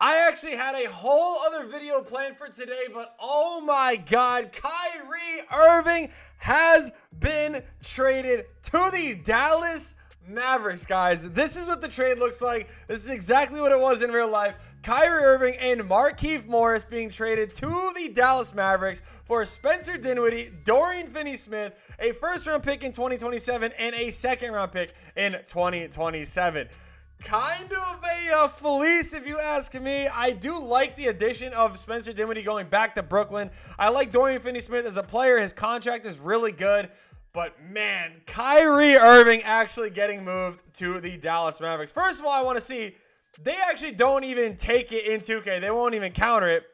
I actually had a whole other video planned for today, but oh my God, Kyrie Irving has been traded to the Dallas Mavericks, guys. This is what the trade looks like. This is exactly what it was in real life. Kyrie Irving and Markieff Morris being traded to the Dallas Mavericks for Spencer Dinwiddie, Dorian Finney-Smith, a first-round pick in 2027, and a second-round pick in 2027. Kind of a fleece, if you ask me. I do like the addition of Spencer Dinwiddie going back to Brooklyn. I like Dorian Finney-Smith as a player. His contract is really good. But, man, Kyrie Irving actually getting moved to the Dallas Mavericks. First of all, I want to see, they actually don't even take it in 2K. They won't even counter it.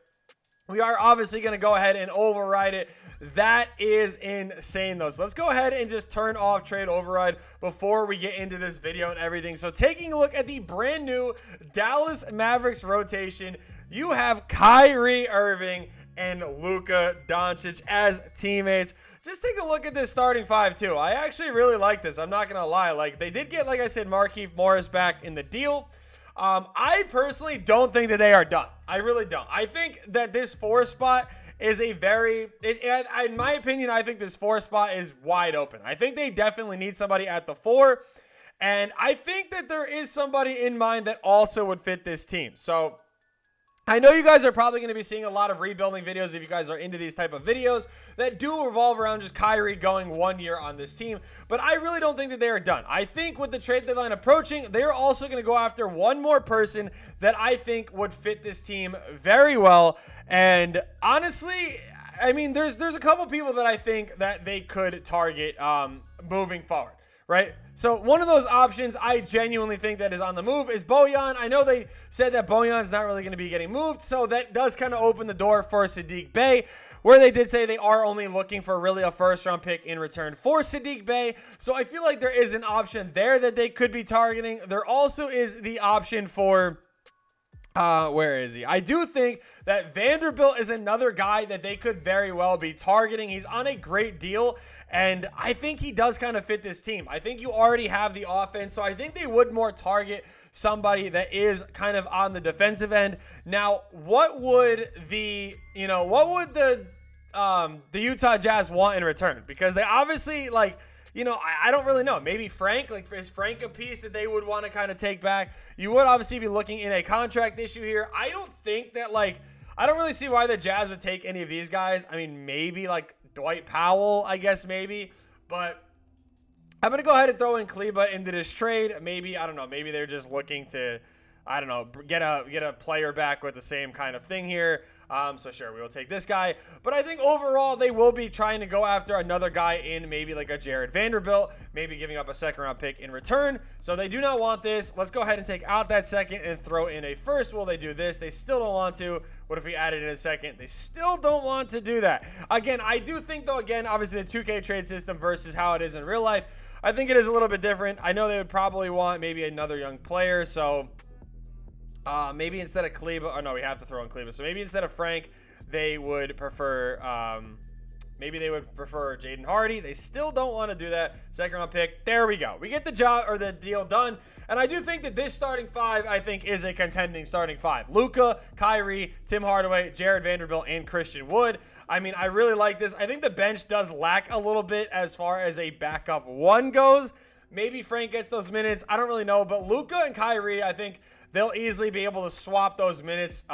We are obviously going to go ahead and override it. That is insane, though. So let's go ahead and just turn off trade override before we get into this video and everything. So taking a look at the brand new Dallas Mavericks rotation, you have Kyrie Irving and Luka Doncic as teammates. Just take a look at this starting five, too. I actually really like this. I'm not going to lie. Like, they did get, like I said, Markieff Morris back in the deal. I personally don't think that they are done. I really don't. I think that this 4 spot is a very, in my opinion, I think this 4 spot is wide open. I think they definitely need somebody at the 4. And I think that there is somebody in mind that also would fit this team. So I know you guys are probably going to be seeing a lot of rebuilding videos if you guys are into these type of videos that do revolve around just Kyrie going 1 year on this team. But I really don't think that they are done. I think with the trade deadline approaching, they're also going to go after one more person that I think would fit this team very well. And honestly, I mean, there's a couple people that I think that they could target moving forward. Right? So one of those options I genuinely think that is on the move is Bojan. I know they said that Bojan is not really going to be getting moved, so that does kind of open the door for Saddiq Bey, where they did say they are only looking for really a first-round pick in return for Saddiq Bey. So I feel like there is an option there that they could be targeting. There also is the option for where is he? I do think that Vanderbilt is another guy that they could very well be targeting. He's on a great deal, and I think he does kind of fit this team. I think you already have the offense, so I think they would more target somebody that is kind of on the defensive end. Now, what would the Utah Jazz want in return? Because they obviously, like, you know, I don't really know. Maybe Frank, like, is Frank a piece that they would want to kind of take back? You would obviously be looking in a contract issue here. I don't think that, like, I don't really see why the Jazz would take any of these guys. I mean, maybe, like, Dwight Powell, I guess, maybe. But I'm going to go ahead and throw in Kleba into this trade. Maybe, I don't know, maybe they're just looking to, I don't know, get a player back with the same kind of thing here. So sure, we will take this guy. But I think overall they will be trying to go after another guy in maybe like a Jared Vanderbilt, maybe giving up a second-round pick in return. So they do not want this. Let's go ahead and take out that second and throw in a first. Will they do this? They still don't want to. What if we added in a second? They still don't want to do that. Again, I do think, though, again, obviously the 2K trade system versus how it is in real life, I think it is a little bit different. I know they would probably want maybe another young player, so maybe instead of Kleba, oh no, we have to throw in Kleba. So maybe instead of Frank, they would prefer, maybe they would prefer Jaden Hardy. They still don't want to do that. Second round pick. There we go. We get the job or the deal done. And I do think that this starting 5, I think, is a contending starting 5. Luka, Kyrie, Tim Hardaway, Jared Vanderbilt, and Christian Wood. I mean, I really like this. I think the bench does lack a little bit as far as a backup 1 goes. Maybe Frank gets those minutes. I don't really know. But Luka and Kyrie, I think they'll easily be able to swap those minutes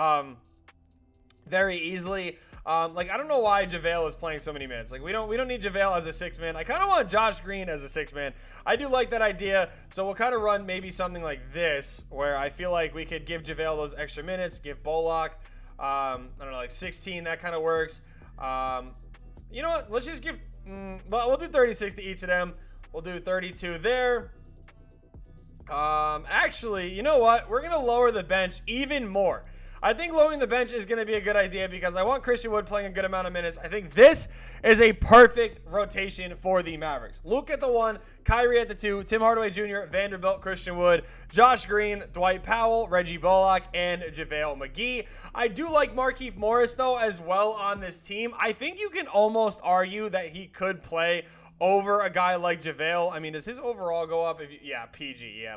very easily. Like, I don't know why JaVale is playing so many minutes. Like, we don't need JaVale as a 6-man. I kind of want Josh Green as a 6-man. I do like that idea. So we'll kind of run maybe something like this, where I feel like we could give JaVale those extra minutes, give Bullock, I don't know, like 16. That kind of works. You know what? Let's just give, we'll do 36 to each of them. We'll do 32 there. Actually, you know what? We're going to lower the bench even more. I think lowering the bench is going to be a good idea because I want Christian Wood playing a good amount of minutes. I think this is a perfect rotation for the Mavericks. Luke at the 1, Kyrie at the 2, Tim Hardaway Jr., Vanderbilt, Christian Wood, Josh Green, Dwight Powell, Reggie Bullock, and JaVale McGee. I do like Markieff Morris, though, as well on this team. I think you can almost argue that he could play over a guy like JaVale. I mean, does his overall go up? Yeah, PG. Yeah,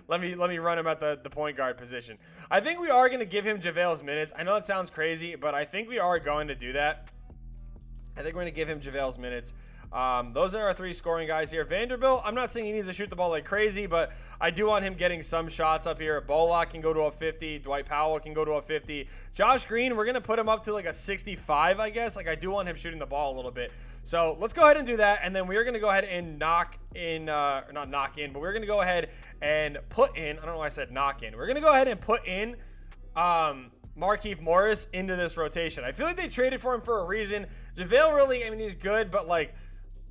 let me run him at the point guard position. I think we are going to give him JaVale's minutes. I know it sounds crazy, but I think we are going to do that. I think we're going to give him JaVale's minutes. Those are our 3 scoring guys here. Vanderbilt, I'm not saying he needs to shoot the ball like crazy, but I do want him getting some shots up here. Bullock can go to a 50. Dwight Powell can go to a 50. Josh Green, we're going to put him up to like a 65, I guess. Like, I do want him shooting the ball a little bit. So let's go ahead and do that. And then we're going to go ahead and knock in, or not knock in, but we're going to go ahead and put in, I don't know why I said knock in. We're going to go ahead and put in Markieff Morris into this rotation. I feel like they traded for him for a reason. JaVale really, I mean, he's good, but like,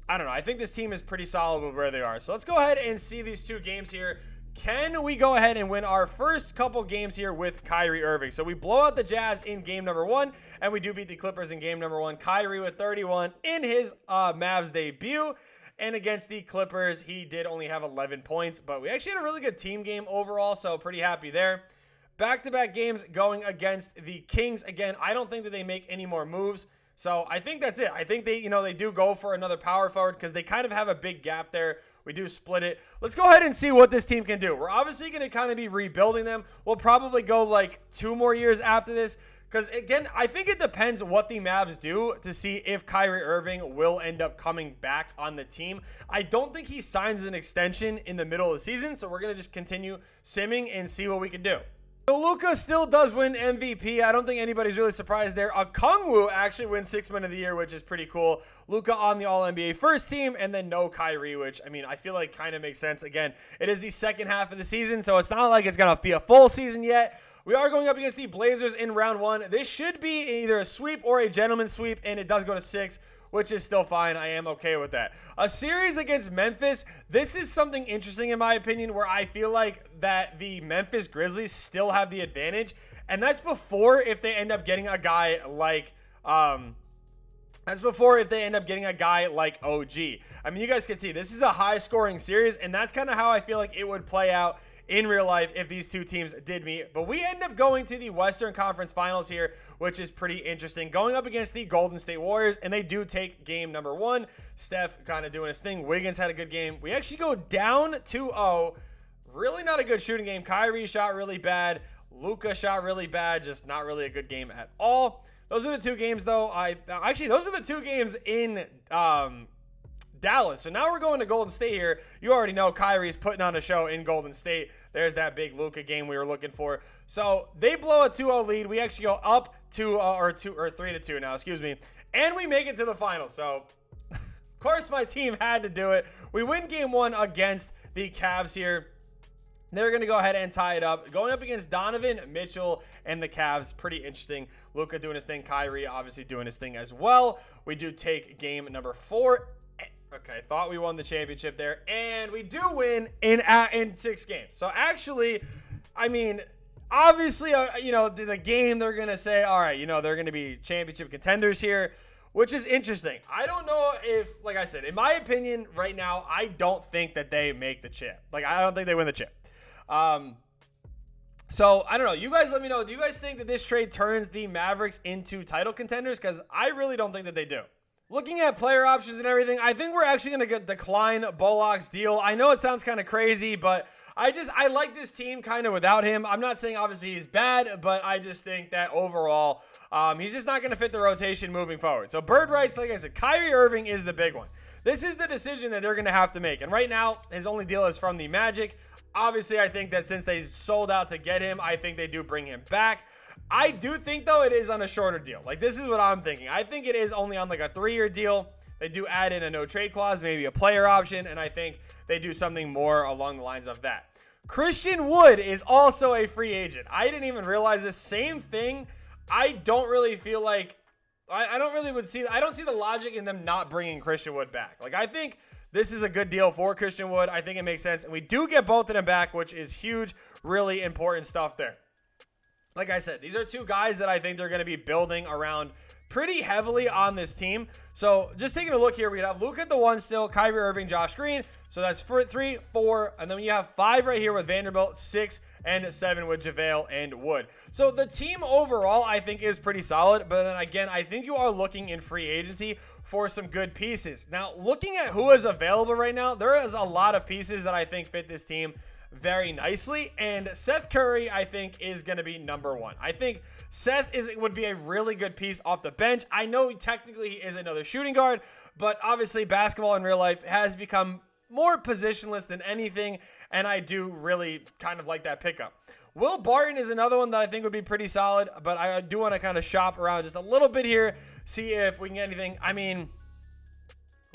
I don't know. I think this team is pretty solid with where they are. So let's go ahead and see these 2 games here. Can we go ahead and win our first couple games here with Kyrie Irving? So we blow out the Jazz in game number 1, and we do beat the Clippers in game number 1. Kyrie with 31 in his Mavs debut. And against the Clippers, he did only have 11 points, but we actually had a really good team game overall, so pretty happy there. Back-to-back games going against the Kings. Again, I don't think that they make any more moves. So I think that's it. I think they do go for another power forward because they kind of have a big gap there. We do split it. Let's go ahead and see what this team can do. We're obviously going to kind of be rebuilding them. We'll probably go like 2 more years after this because, again, I think it depends what the Mavs do to see if Kyrie Irving will end up coming back on the team. I don't think he signs an extension in the middle of the season, so we're going to just continue simming and see what we can do. So Luka still does win MVP. I don't think anybody's really surprised there. Okongwu actually wins 6th Man of the Year, which is pretty cool. Luka on the All-NBA first team, and then no Kyrie, which, I mean, I feel like kind of makes sense. Again, it is the second half of the season, so it's not like it's going to be a full season yet. We are going up against the Blazers in round 1. This should be either a sweep or a gentleman's sweep, and it does go to 6. Which is still fine. I am okay with that. A series against Memphis. This is something interesting in my opinion where I feel like that the Memphis Grizzlies still have the advantage. And that's before if they end up getting a guy like OG. I mean, you guys can see this is a high scoring series, and that's kind of how I feel like it would play out in real life if these 2 teams did meet. But we end up going to the Western Conference Finals here, which is pretty interesting. Going up against the Golden State Warriors, and they do take game number 1. Steph kind of doing his thing. Wiggins had a good game. We actually go down 2-0. Really not a good shooting game. Kyrie shot really bad. Luka shot really bad. Just not really a good game at all. Those are the 2 games, though. Those are the 2 games in Dallas. So now we're going to Golden State here. You already know Kyrie's putting on a show in Golden State. There's that big Luka game we were looking for. So they blow a 2-0 lead. We actually go up to 3-2 now, excuse me. And we make it to the finals. So of course my team had to do it. We win game 1 against the Cavs here. They're going to go ahead and tie it up. Going up against Donovan Mitchell and the Cavs. Pretty interesting. Luka doing his thing. Kyrie obviously doing his thing as well. We do take game number 4. Okay, thought we won the championship there. And we do win in 6 games. So actually, I mean, obviously, the game they're going to say, all right, they're going to be championship contenders here, which is interesting. I don't know if, like I said, in my opinion right now, I don't think that they make the chip. Like, I don't think they win the chip. So, I don't know. You guys let me know. Do you guys think that this trade turns the Mavericks into title contenders? Because I really don't think that they do. Looking at player options and everything, I think we're actually going to decline Bullock's deal. I know it sounds kind of crazy, but I like this team kind of without him. I'm not saying obviously he's bad, but I just think that overall, he's just not going to fit the rotation moving forward. So bird rights, like I said, Kyrie Irving is the big one. This is the decision that they're going to have to make. And right now, his only deal is from the Magic. Obviously, I think that since they sold out to get him, I think they do bring him back. I do think, though, it is on a shorter deal. Like, this is what I'm thinking. I think it is only on, like, a 3-year deal. They do add in a no-trade clause, maybe a player option, and I think they do something more along the lines of that. Christian Wood is also a free agent. I didn't even realize this. Same thing. I don't really feel like I don't see the logic in them not bringing Christian Wood back. Like, I think this is a good deal for Christian Wood. I think it makes sense, and we do get both of them back, which is huge, really important stuff there. Like I said, these are 2 guys that I think they're going to be building around pretty heavily on this team. So just taking a look here, we have Luka at the 1 still, Kyrie Irving, Josh Green. So that's 3, 4, and then you have 5 right here with Vanderbilt, 6, and 7 with JaVale and Wood. So the team overall, I think, is pretty solid. But then again, I think you are looking in free agency for some good pieces. Now, looking at who is available right now, there is a lot of pieces that I think fit this team very nicely, and Seth Curry, I think, is going to be number one. I think Seth would be a really good piece off the bench. I know technically he is another shooting guard, but obviously basketball in real life has become more positionless than anything, and I do really kind of like that pickup. Will Barton is another one that I think would be pretty solid, but I do want to kind of shop around just a little bit here, see if we can get anything. I mean,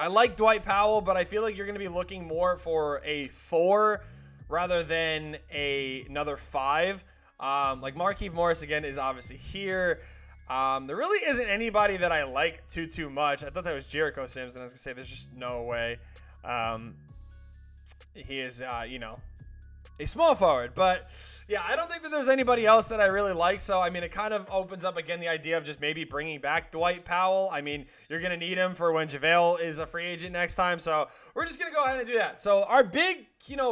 I like Dwight Powell, but I feel like you're going to be looking more for a 4 rather than another 5. Like Markieff Morris, again, is obviously here. There really isn't anybody that I like too much. I thought that was Jericho Sims, and I was going to say there's just no way. He is, a small forward. But, yeah, I don't think that there's anybody else that I really like. So, I mean, it kind of opens up, again, the idea of just maybe bringing back Dwight Powell. I mean, you're going to need him for when JaVale is a free agent next time. So, we're just going to go ahead and do that. So, our big,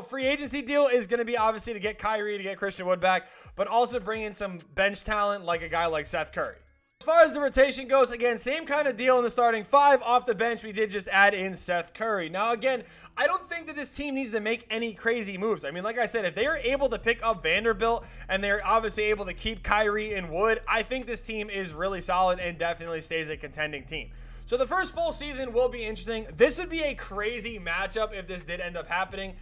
free agency deal is going to be, obviously, to get Kyrie, to get Christian Wood back, but also bring in some bench talent like a guy like Seth Curry. As far as the rotation goes, again, same kind of deal in the starting 5. Off the bench, we did just add in Seth Curry. Now, again, I don't think that this team needs to make any crazy moves. I mean, like I said, if they are able to pick up Vanderbilt and they're obviously able to keep Kyrie and Wood, I think this team is really solid and definitely stays a contending team. So the first full season will be interesting. This would be a crazy matchup if this did end up happening.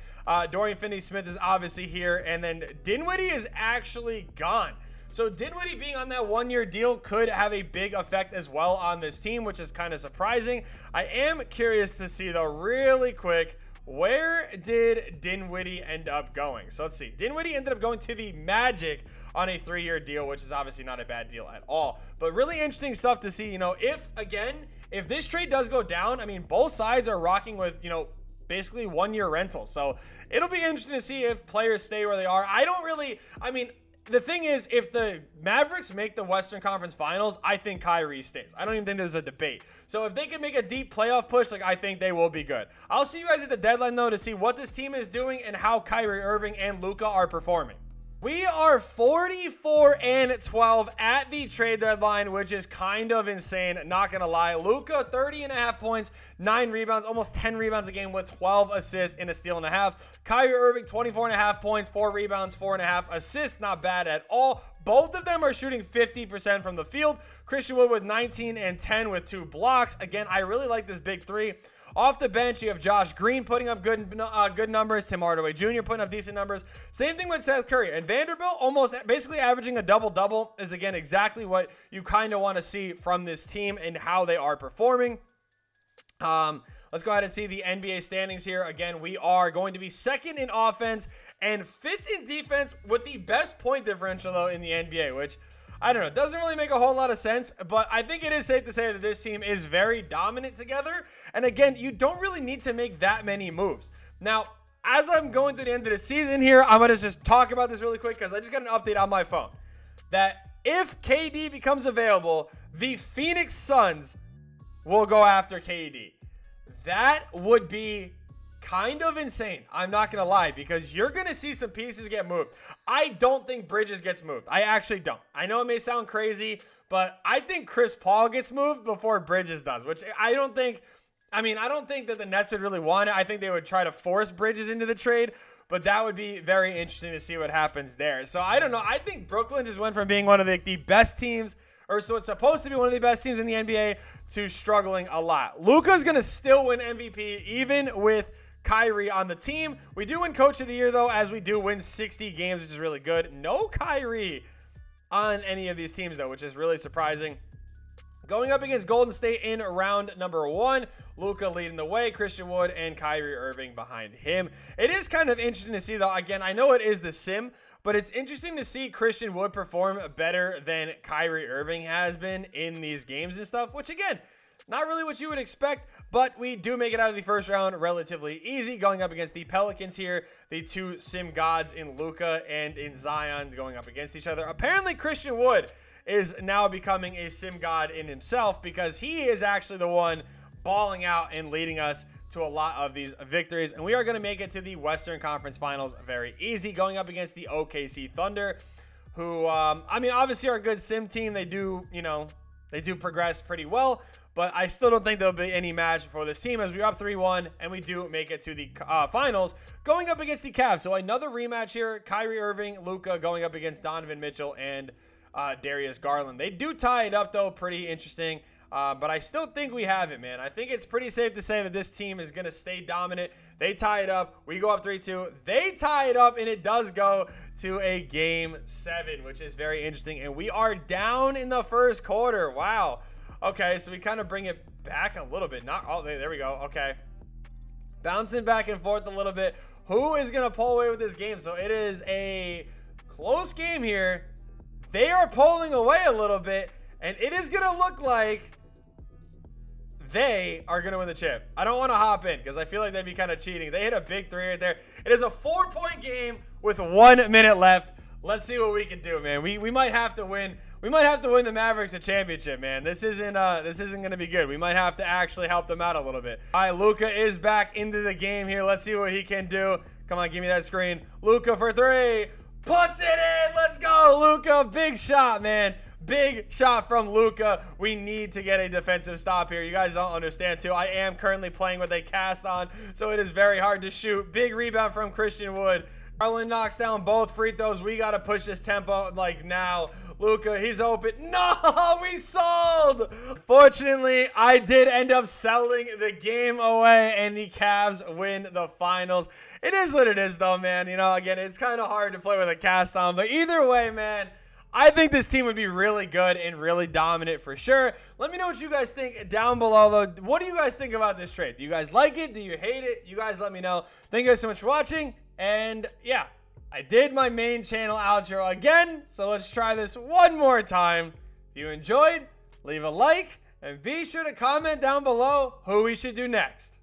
Dorian Finney-Smith is obviously here, and then Dinwiddie is actually gone. So Dinwiddie being on that 1-year deal could have a big effect as well on this team, which is kind of surprising. I am curious to see, though, really quick, where did Dinwiddie end up going? So let's see. Dinwiddie ended up going to the Magic on a 3-year deal, which is obviously not a bad deal at all. But really interesting stuff to see, if this trade does go down, I mean, both sides are rocking with, basically 1-year rentals. So it'll be interesting to see if players stay where they are. The thing is, if the Mavericks make the Western Conference Finals, I think Kyrie stays. I don't even think there's a debate. So if they can make a deep playoff push, I think they will be good. I'll see you guys at the deadline, though, to see what this team is doing and how Kyrie Irving and Luka are performing. We are 44-12 at the trade deadline, which is kind of insane, not going to lie. Luka, 30.5 points, 9 rebounds, almost 10 rebounds a game with 12 assists and a steal and a half. Kyrie Irving, 24.5 points, 4 rebounds, 4.5 assists, not bad at all. Both of them are shooting 50% from the field. Christian Wood with 19 and 10 with 2 blocks. Again, I really like this big 3. Off the bench, you have Josh Green putting up good numbers. Tim Hardaway Jr. putting up decent numbers. Same thing with Seth Curry. And Vanderbilt almost basically averaging a double-double is, again, exactly what you kind of want to see from this team and how they are performing. Let's go ahead and see the NBA standings here. Again, we are going to be 2nd in offense and 5th in defense with the best point differential, though, in the NBA, which, I don't know, doesn't really make a whole lot of sense, but I think it is safe to say that this team is very dominant together. And again, you don't really need to make that many moves. Now, as I'm going to the end of the season here, I'm going to just talk about this really quick because I just got an update on my phone that if KD becomes available, the Phoenix Suns will go after KD. That would be kind of insane. I'm not going to lie, because you're going to see some pieces get moved. I don't think Bridges gets moved. I actually don't. I know it may sound crazy, but I think Chris Paul gets moved before Bridges does, which I don't think that the Nets would really want it. I think they would try to force Bridges into the trade, but that would be very interesting to see what happens there. So I don't know. I think Brooklyn just went from being one of the best teams, or so it's supposed to be one of the best teams in the NBA, to struggling a lot. Luka's going to still win MVP, even with Kyrie on the team. We do win Coach of the Year, though, as we do win 60 games, which is really good. No Kyrie on any of these teams, though, which is really surprising. Going up against Golden State in round number 1, Luka leading the way, Christian Wood and Kyrie Irving behind him. It is kind of interesting to see, though. Again, I know it is the sim, but it's interesting to see Christian Wood perform better than Kyrie Irving has been in these games and stuff, which, again, not really what you would expect, but we do make it out of the first round relatively easy, going up against the Pelicans here, the 2 sim gods in Luka and in Zion going up against each other. Apparently, Christian Wood is now becoming a sim god in himself, because he is actually the one balling out and leading us to a lot of these victories, and we are going to make it to the Western Conference Finals very easy, going up against the OKC Thunder, who, I mean, obviously are a good sim team. They do, you know, they do progress pretty well, but I still don't think there'll be any match for this team as we're up 3-1, and we do make it to the finals, going up against the Cavs. So another rematch here, Kyrie Irving, Luka going up against Donovan Mitchell and Darius Garland. They do tie it up, though, pretty interesting. But I still think we have it, man. I think it's pretty safe to say that this team is going to stay dominant. They tie it up. We go up 3-2. They tie it up, and it does go to a Game 7, which is very interesting. And we are down in the first quarter. Wow. Okay, so we kind of bring it back a little bit. Not all. There we go. Okay. Bouncing back and forth a little bit. Who is going to pull away with this game? So it is a close game here. They are pulling away a little bit, and it is going to look like they are going to win the chip. I don't want to hop in because I feel like they'd be kind of cheating. They hit a big 3 right there. It is a 4-point game with 1 minute left. Let's see what we can do, man. We might have to win. We might have to win the Mavericks a championship, man. This isn't going to be good. We might have to actually help them out a little bit. All right, Luka is back into the game here. Let's see what he can do. Come on, give me that screen. Luka for 3. Puts it in. Let's go, Luka. Big shot, man. Big shot from Luka. We need to get a defensive stop here. You guys don't understand, too. I am currently playing with a cast on, so it is very hard to shoot. Big rebound from Christian Wood. Garland knocks down both free throws. We got to push this tempo like now. Luka, he's open. No, we sold. Fortunately, I did end up selling the game away, and the Cavs win the finals. It is what it is, though, man. You know, again, it's kind of hard to play with a cast on, but either way, man, I think this team would be really good and really dominant for sure. Let me know what you guys think down below, though. What do you guys think about this trade? Do you guys like it? Do you hate it? You guys let me know. Thank you guys so much for watching. And yeah, I did my main channel outro again. So let's try this one more time. If you enjoyed, leave a like and be sure to comment down below who we should do next.